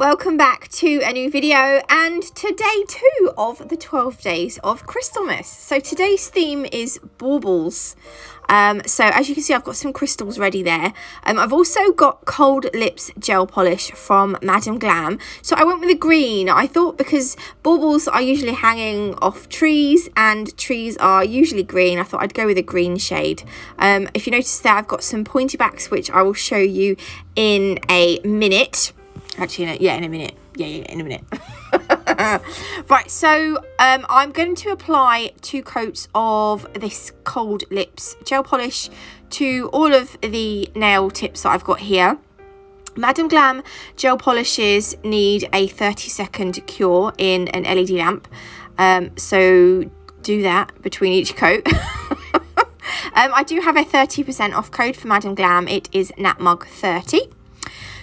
welcome back to a new video and to day 2 of the 12 days of Crystalmas. So today's theme is Baubles. So as you can see, I've got some crystals ready there. I've also got Cold Lips gel polish from Glam. So I went with the green. I thought because baubles are usually hanging off trees and trees are usually green, I thought I'd go with a green shade. If you notice there, I've got some pointy backs, which I will show you in a minute. Actually, in a minute. In a minute. Right, so I'm going to apply 2 coats of this Cold Lips gel polish to all of the nail tips that I've got here. Glam gel polishes need a 30-second cure in an LED lamp. So do that between each coat. I do have a 30% off code for Glam. It is NatMug30.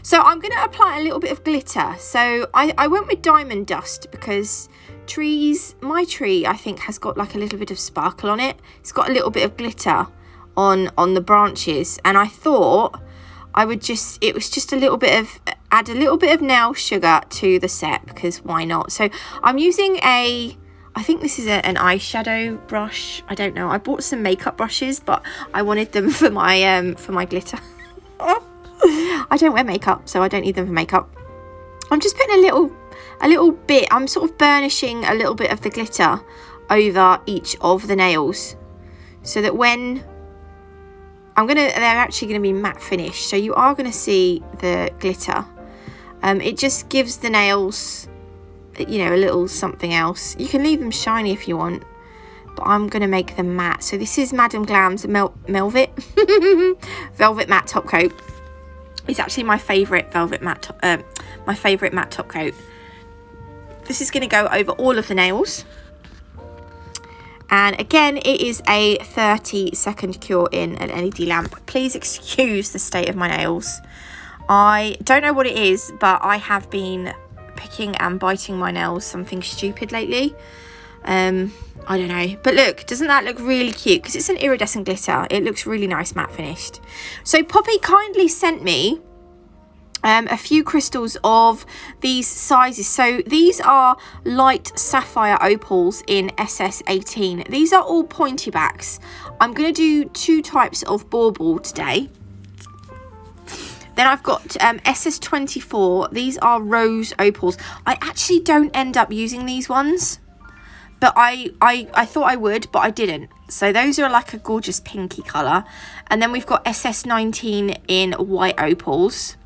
So I'm going to apply a little bit of glitter. So I went with diamond dust because my tree, I think, has got like a little bit of sparkle on it. It's got a little bit of glitter on the branches. And I thought I would it was just add a little bit of nail sugar to the set because why not? So I'm using I think this is an eyeshadow brush. I don't know. I bought some makeup brushes, but I wanted them for my glitter. I don't wear makeup, so I don't need them for makeup. I'm just putting a little bit, I'm sort of burnishing a little bit of the glitter over each of the nails so that when they're actually going to be matte finish, so you are going to see the glitter. It just gives the nails, you know, a little something else. You can leave them shiny if you want, but I'm going to make them matte. So this is Glam's Melvin Velvet Matte Top Coat. It's actually my favourite matte top coat. This is going to go over all of the nails. And again, it is a 30-second cure in an LED lamp. Please excuse the state of my nails. I don't know what it is, but I have been picking and biting my nails something stupid lately. I don't know, but look, doesn't that look really cute? Because it's an iridescent glitter. It looks really nice matte finished. So Poppy kindly sent me a few crystals of these sizes. So these are light sapphire opals in SS18. These are all pointy backs. I'm going to do 2 types of bauble today. Then I've got SS24. These are rose opals. I actually don't end up using these ones, but I thought I would, but I didn't. So those are like a gorgeous pinky colour. And then we've got SS19 in white opals.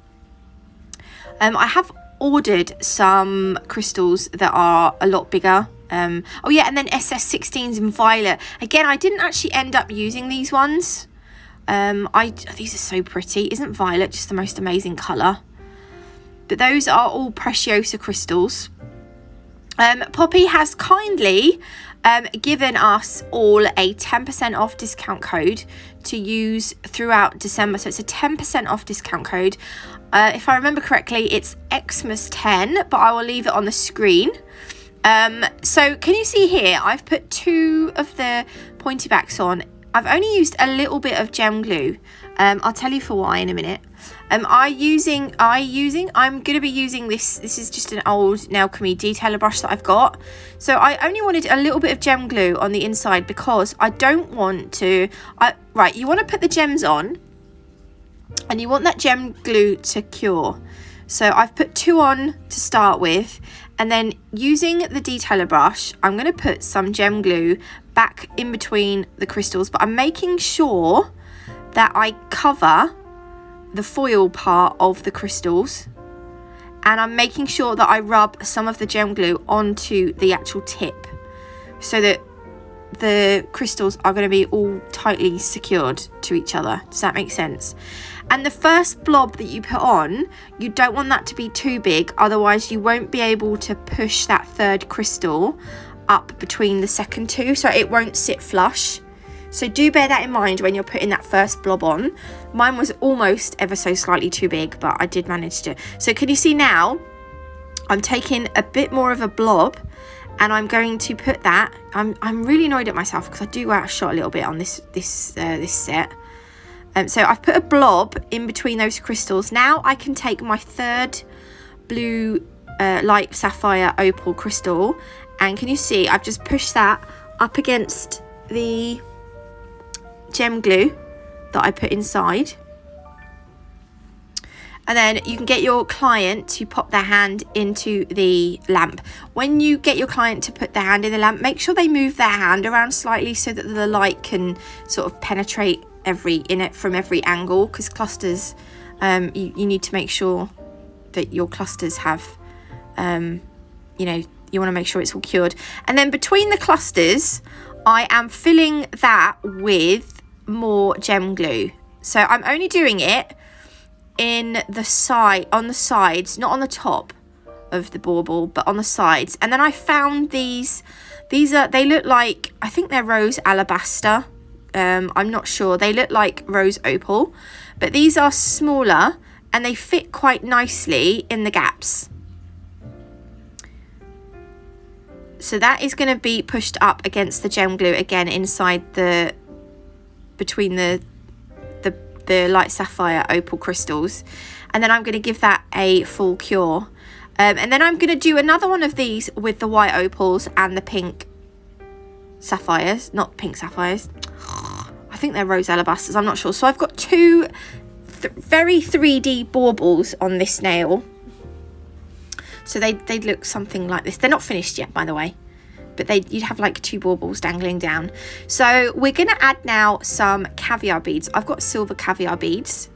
I have ordered some crystals that are a lot bigger. Oh yeah, and then SS16s in violet. Again, I didn't actually end up using these ones. These are so pretty. Isn't violet just the most amazing colour? But those are all Preciosa crystals. Poppy has kindly given us all a 10% off discount code to use throughout December. So it's a 10% off discount code. If I remember correctly, it's Xmas10, but I will leave it on the screen. So can you see here, I've put 2 of the pointy backs on. I've only used a little bit of gem glue. I'll tell you for why in a minute. I'm going to be using this. This is just an old Nail Alchemy detailer brush that I've got. So I only wanted a little bit of gem glue on the inside because I don't want to. Right, you want to put the gems on, and you want that gem glue to cure. So I've put 2 on to start with, and then using the detailer brush, I'm going to put some gem glue back in between the crystals, but I'm making sure that I cover the foil part of the crystals, and I'm making sure that I rub some of the gem glue onto the actual tip so that the crystals are going to be all tightly secured to each other. Does that make sense? And the first blob that you put on, you don't want that to be too big, otherwise you won't be able to push that 3rd crystal up between the second 2, so it won't sit flush. So do bear that in mind when you're putting that first blob on. Mine was almost ever so slightly too big, but I did manage to. So can you see now, I'm taking a bit more of a blob and I'm going to put that. I'm really annoyed at myself because I do go outshot a little bit on this set. So I've put a blob in between those crystals. Now I can take my 3rd blue light sapphire opal crystal, and can you see I've just pushed that up against the gem glue that I put inside. And then you can get your client to pop their hand into the lamp. When you get your client to put their hand in the lamp, make sure they move their hand around slightly so that the light can sort of penetrate from every angle, because clusters, you need to make sure that your clusters have, you know, you want to make sure it's all cured. And then between the clusters, I am filling that with more gem glue. So I'm only doing it on the sides, not on the top of the bauble, but on the sides. And then I found these they look like, I think they're rose alabaster. I'm not sure. They look like rose opal, but these are smaller and they fit quite nicely in the gaps. So that is going to be pushed up against the gem glue again inside between the light sapphire opal crystals, and then I'm going to give that a full cure, and then I'm going to do another one of these with the white opals and the pink sapphires, not pink sapphires, I think they're rose alabasters, I'm not sure. So I've got two very 3D baubles on this nail, so they look something like this. They're not finished yet, by the way, but you'd have like two baubles dangling down. So we're going to add now some caviar beads. I've got silver caviar beads.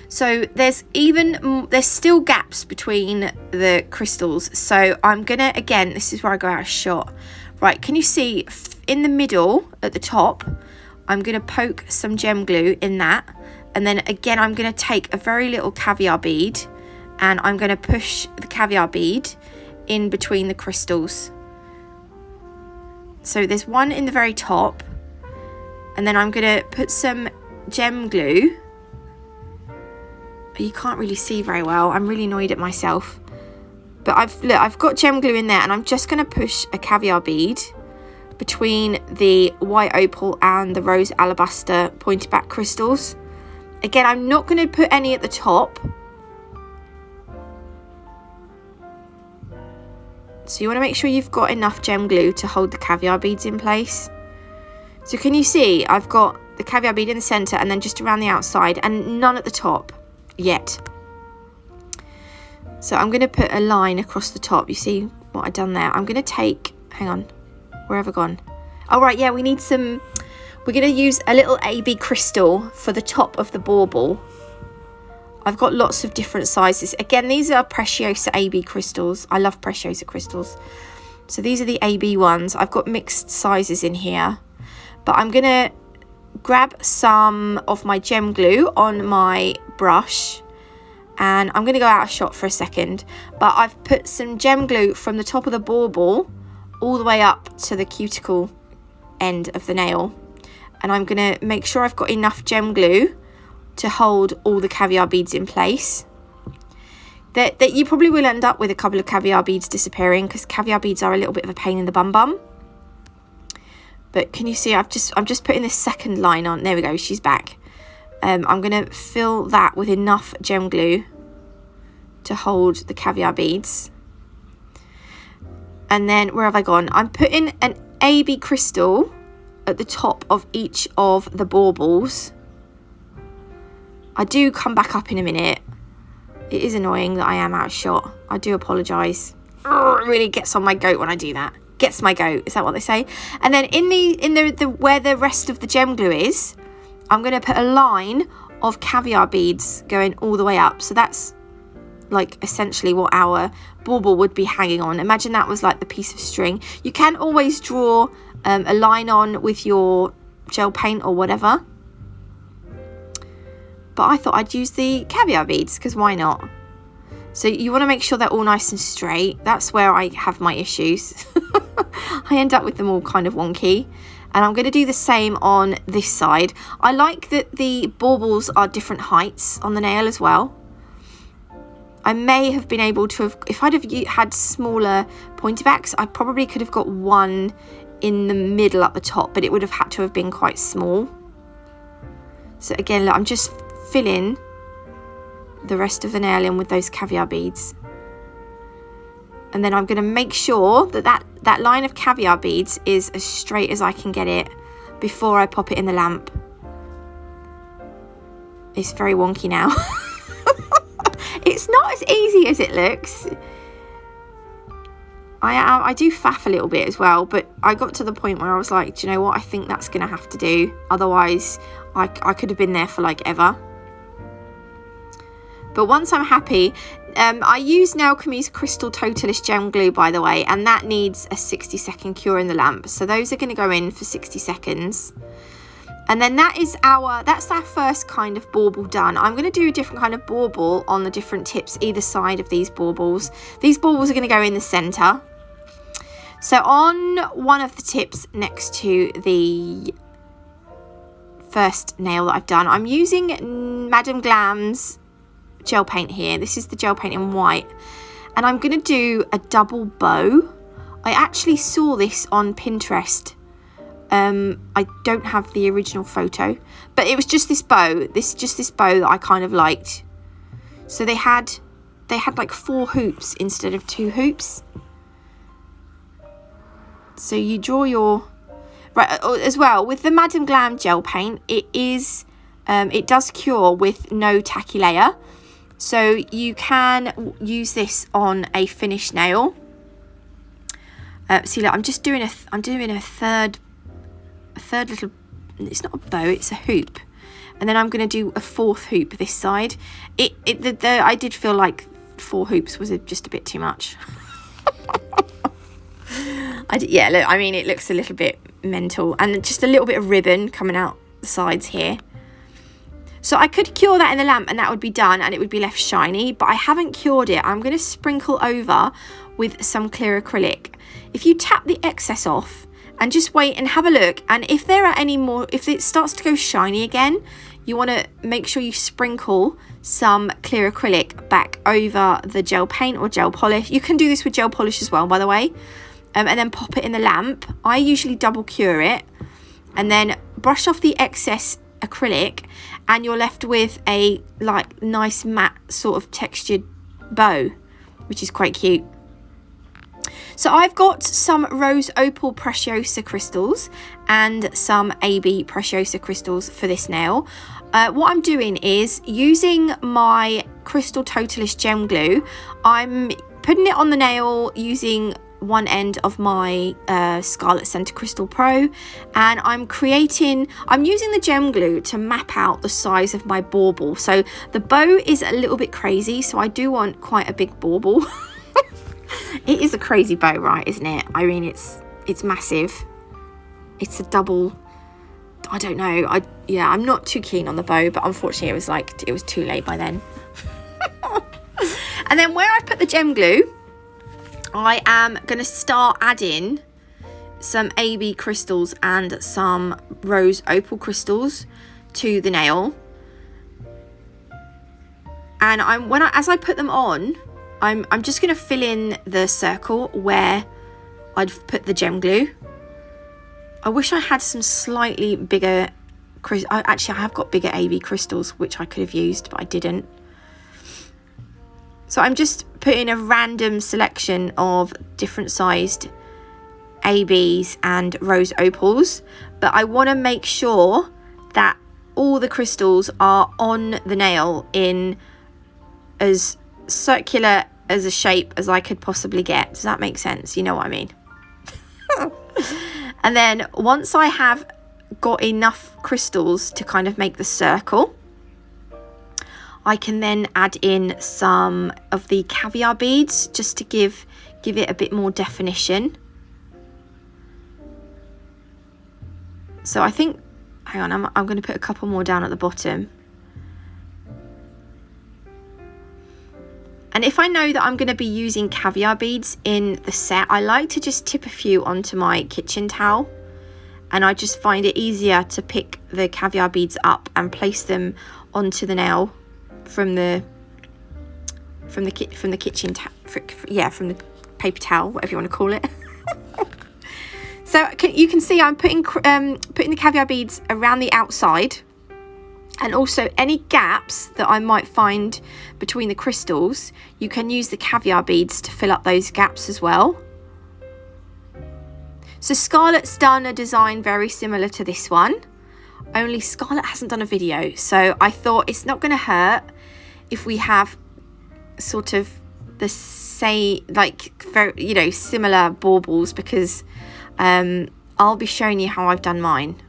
So there's still gaps between the crystals. So I'm going to, again, this is where I go out of shot. Right, can you see in the middle at the top, I'm going to poke some gem glue in that. And then again, I'm going to take a very little caviar bead and I'm going to push the caviar bead in between the crystals. So there's one in the very top, and then I'm going to put some gem glue. You can't really see very well. I'm really annoyed at myself. But I've got gem glue in there, and I'm just going to push a caviar bead between the white opal and the rose alabaster pointed back crystals. Again, I'm not going to put any at the top. So you want to make sure you've got enough gem glue to hold the caviar beads in place. So can you see I've got the caviar bead in the center and then just around the outside, and none at the top yet. So I'm going to put a line across the top. You see what I've done there? I'm going to take, hang on, where have I gone? Oh right, yeah, we're going to use a little AB crystal for the top of the bauble. I've got lots of different sizes. Again, these are Preciosa AB crystals. I love Preciosa crystals. So these are the AB ones. I've got mixed sizes in here. But I'm going to grab some of my gem glue on my brush. And I'm going to go out of shot for a second. But I've put some gem glue from the top of the bauble all the way up to the cuticle end of the nail. And I'm going to make sure I've got enough gem glue to hold all the caviar beads in place. That you probably will end up with a couple of caviar beads disappearing, because caviar beads are a little bit of a pain in the bum. But can you see I'm just putting this second line on. There we go, she's back. I'm going to fill that with enough gem glue to hold the caviar beads. And then where have I gone? I'm putting an AB crystal at the top of each of the baubles. I do come back up in a minute. It is annoying that I am out of shot. I do apologise. It really gets on my goat when I do that. Gets my goat, is that what they say? And then in the where the rest of the gem glue is, I'm going to put a line of caviar beads going all the way up. So that's like essentially what our bauble would be hanging on. Imagine that was like the piece of string. You can always draw a line on with your gel paint or whatever. But I thought I'd use the caviar beads, because why not? So you want to make sure they're all nice and straight. That's where I have my issues. I end up with them all kind of wonky. And I'm going to do the same on this side. I like that the baubles are different heights on the nail as well. I may have been able to have, if I'd have had smaller pointy backs, I probably could have got one in the middle at the top, but it would have had to have been quite small. So again, look, I'm just filling the rest of the nail in with those caviar beads. And then I'm going to make sure that line of caviar beads is as straight as I can get it before I pop it in the lamp. It's very wonky now. It's not as easy as it looks. I do faff a little bit as well, but I got to the point where I was like, do you know what? I think that's going to have to do. Otherwise, I could have been there for like ever. But once I'm happy, I use Alchemy's Crystal Totalist Gem Glue, by the way, and that needs a 60-second cure in the lamp. So those are going to go in for 60 seconds. And then that's our first kind of bauble done. I'm going to do a different kind of bauble on the different tips either side of these baubles. These baubles are going to go in the centre. So on one of the tips next to the first nail that I've done, I'm using Madame Glam's gel paint here. This is the gel paint in white. And I'm going to do a double bow. I actually saw this on Pinterest. I don't have the original photo, but it was just this bow. This bow that I kind of liked. So they had like 4 hoops instead of 2 hoops. So you draw your right as well with the Madame Glam gel paint. It does cure with no tacky layer, so you can use this on a finished nail. See, look, I'm doing a third little. It's not a bow, it's a hoop, and then I'm going to do a 4th hoop this side. I did feel like 4 hoops was just a bit too much. Yeah, look, I mean, it looks a little bit mental, and just a little bit of ribbon coming out the sides here. So I could cure that in the lamp and that would be done and it would be left shiny, but I haven't cured it. I'm going to sprinkle over with some clear acrylic. If you tap the excess off and just wait and have a look, and if there are any more, if it starts to go shiny again, you want to make sure you sprinkle some clear acrylic back over the gel paint or gel polish. You can do this with gel polish as well, by the way. And then pop it in the lamp. I usually double cure it and then brush off the excess acrylic, and you're left with a like nice matte sort of textured bow, which is quite cute. So I've got some Rose Opal Preciosa crystals and some AB Preciosa crystals for this nail. What I'm doing is using my Crystal Totalist Gem Glue. I'm putting it on the nail using one end of my Scarlet Center Crystal Pro, and I'm using the gem glue to map out the size of my bauble. So the bow is a little bit crazy, so I do want quite a big bauble. It is a crazy bow, right, isn't it? I mean, it's massive. It's a double, I don't know, I'm not too keen on the bow, but unfortunately it was too late by then. And then where I put the gem glue, I am going to start adding some AB crystals and some Rose Opal crystals to the nail. And as I put them on, I'm just going to fill in the circle where I'd put the gem glue. I wish I had some slightly bigger actually I have got bigger AB crystals which I could have used, but I didn't. So I'm just putting a random selection of different sized ABs and Rose Opals, but I want to make sure that all the crystals are on the nail in as circular as a shape as I could possibly get. Does that make sense? You know what I mean? And then once I have got enough crystals to kind of make the circle, I can then add in some of the caviar beads just to give it a bit more definition. So I think, hang on, I'm going to put a couple more down at the bottom. And if I know that I'm going to be using caviar beads in the set, I like to just tip a few onto my kitchen towel. And I just find it easier to pick the caviar beads up and place them onto the nail from the kitchen from the paper towel, whatever you want to call it. So you can see I'm putting the caviar beads around the outside, And also any gaps that I might find between the crystals, you can use the caviar beads to fill up those gaps as well. So Scarlett's done a design very similar to this one, only Scarlett hasn't done a video. So I thought it's not going to hurt if we have sort of the same, like, very, you know, similar baubles, because I'll be showing you how I've done mine.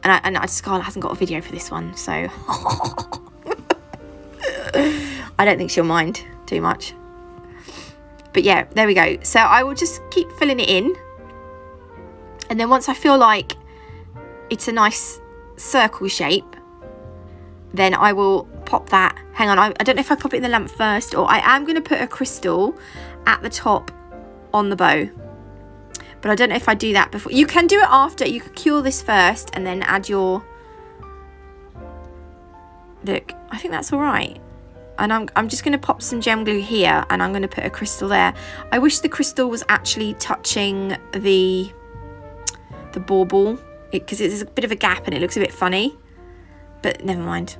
And Scarlett hasn't got a video for this one, so I don't think she'll mind too much. But yeah, there we go. So I will just keep filling it in. And then once I feel like it's a nice circle shape, then I will pop that. Hang on, I don't know if I pop it in the lamp first, or I am going to put a crystal at the top on the bow. But I don't know if I do that before. You can do it after. You could cure this first and then add your... Look, I think that's all right. And I'm just going to pop some gem glue here, and I'm going to put a crystal there. I wish the crystal was actually touching the bauble, because it's a bit of a gap and it looks a bit funny. But never mind.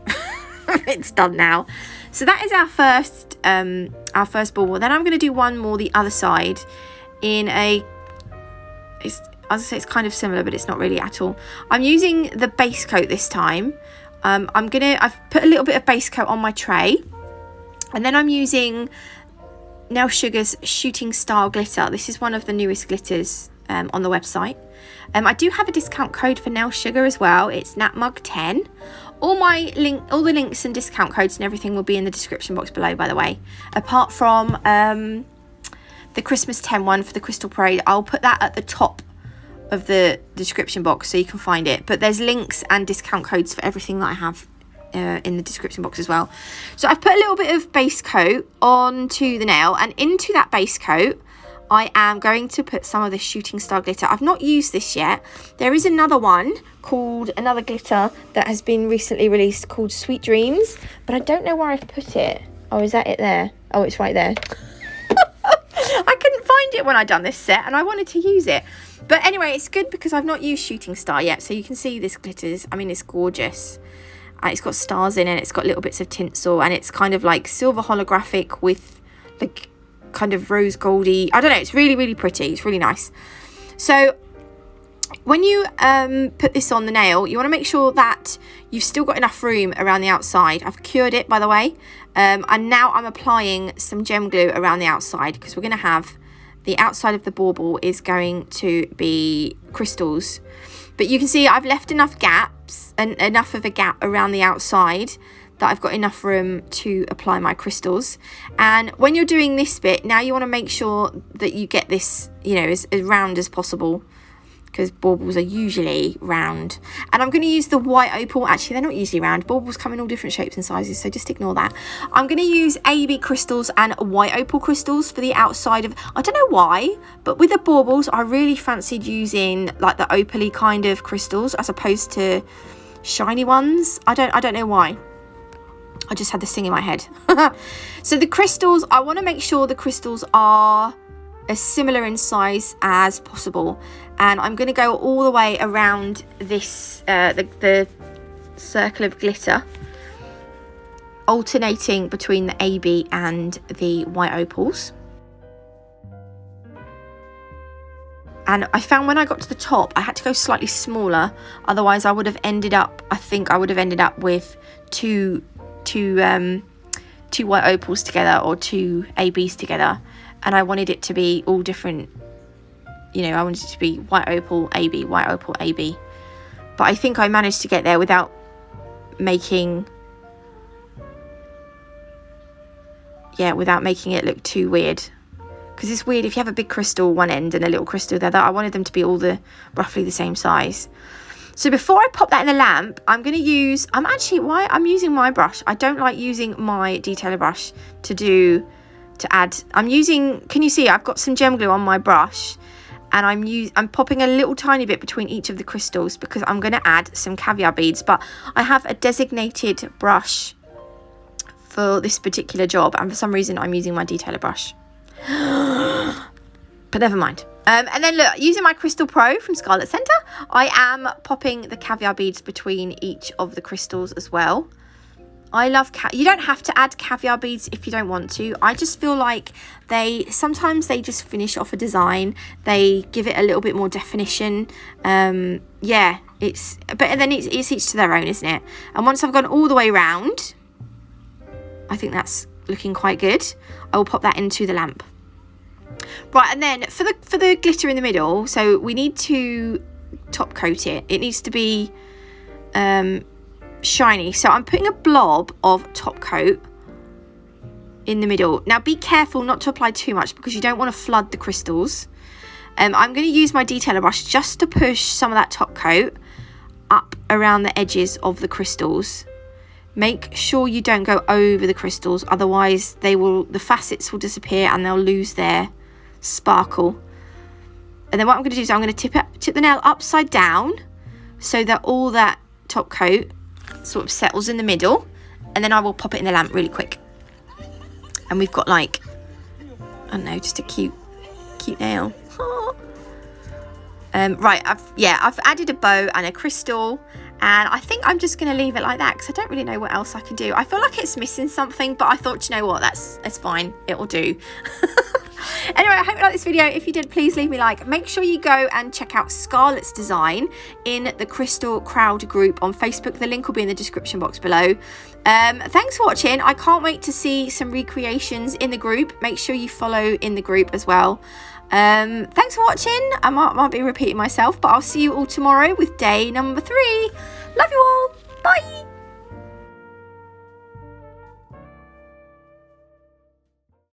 It's done now. So that is our first bauble. Then I'm going to do one more the other side in a... as I say, it's kind of similar, but it's not really at all. I'm using the base coat this time. I've put a little bit of base coat on my tray, and then I'm using Nail Sugar's Shooting Star glitter. This is one of the newest glitters on the website. I do have a discount code for Nail Sugar as well. It's NatMug10. All the links and discount codes and everything will be in the description box below, by the way. Apart from the Christmas 10 one for the Crystal Parade, I'll put that at the top of the description box so you can find it. But there's links and discount codes for everything that I have in the description box as well. So I've put a little bit of base coat onto the nail, and into that base coat I am going to put some of this Shooting Star glitter. I've not used this yet. There is another one called, another glitter that has been recently released called Sweet Dreams, but I don't know where I've put it. Oh, is that it there? Oh, it's right there. I couldn't find it when I done this set, and I wanted to use it. But anyway, it's good because I've not used Shooting Star yet, so you can see this glitters. I mean, it's gorgeous. It's got stars in it, it's got little bits of tinsel, and it's kind of like silver holographic with like kind of rose goldy. I don't know, it's really, really pretty. It's really nice. So when you put this on the nail, you want to make sure that you've still got enough room around the outside. I've cured it, by the way, and now I'm applying some gem glue around the outside, because we're going to have the outside of the bauble is going to be crystals. But you can see I've left enough gaps and enough of a gap around the outside that I've got enough room to apply my crystals. And when you're doing this bit, now you want to make sure that you get this, you know, as round as possible, because baubles are usually round. And I'm going to use the white opal. Actually, they're not usually round. Baubles come in all different shapes and sizes, so just ignore that. I'm going to use AB crystals and white opal crystals for the outside of... I don't know why, but with the baubles, I really fancied using like the opaly kind of crystals as opposed to shiny ones. I don't know why. I just had this thing in my head. So the crystals, I want to make sure the crystals are as similar in size as possible, and I'm going to go all the way around this the circle of glitter, alternating between the AB and the white opals. And I found when I got to the top, I had to go slightly smaller, otherwise I would have ended up, I think I would have ended up with two white opals together, or two ABs together, and I wanted it to be all different, you know, I wanted it to be white opal AB, white opal AB. But I think I managed to get there without making it look too weird, because it's weird if you have a big crystal one end and a little crystal the other. I wanted them to be all roughly the same size. So before I pop that in the lamp, I'm using my brush. I don't like using my detailer brush to add. Can you see I've got some gem glue on my brush, and I'm popping a little tiny bit between each of the crystals because I'm going to add some caviar beads, but I have a designated brush for this particular job, and for some reason I'm using my detailer brush. But never mind. And then look, using my Crystal Pro from Scarlet Centre, I am popping the caviar beads between each of the crystals as well. I love you don't have to add caviar beads if you don't want to. I just feel like sometimes they just finish off a design. They give it a little bit more definition. Yeah, but then it's each to their own, isn't it? And once I've gone all the way around, I think that's looking quite good. I will pop that into the lamp. Right, and then for the glitter in the middle, so we need to top coat it. It needs to be shiny. So I'm putting a blob of top coat in the middle. Now be careful not to apply too much because you don't want to flood the crystals. I'm going to use my detailer brush just to push some of that top coat up around the edges of the crystals. Make sure you don't go over the crystals, otherwise the facets will disappear and they'll lose their sparkle. And then what I'm going to do is I'm going to tip the nail upside down so that all that top coat sort of settles in the middle, and then I will pop it in the lamp really quick. And we've got like, I don't know, just a cute nail. Right, I've added a bow and a crystal, and I think I'm just going to leave it like that because I don't really know what else I can do. I feel like it's missing something, but I thought, you know what, it's fine, it'll do. Anyway, I hope you liked this video. If you did, please leave me a like. Make sure you go and check out Scarlett's design in the Crystal Crowd group on Facebook. The link will be in the description box below. Thanks for watching. I can't wait to see some recreations in the group. Make sure you follow in the group as well. Thanks for watching. I might be repeating myself, but I'll see you all tomorrow with day number 3. Love you all. Bye.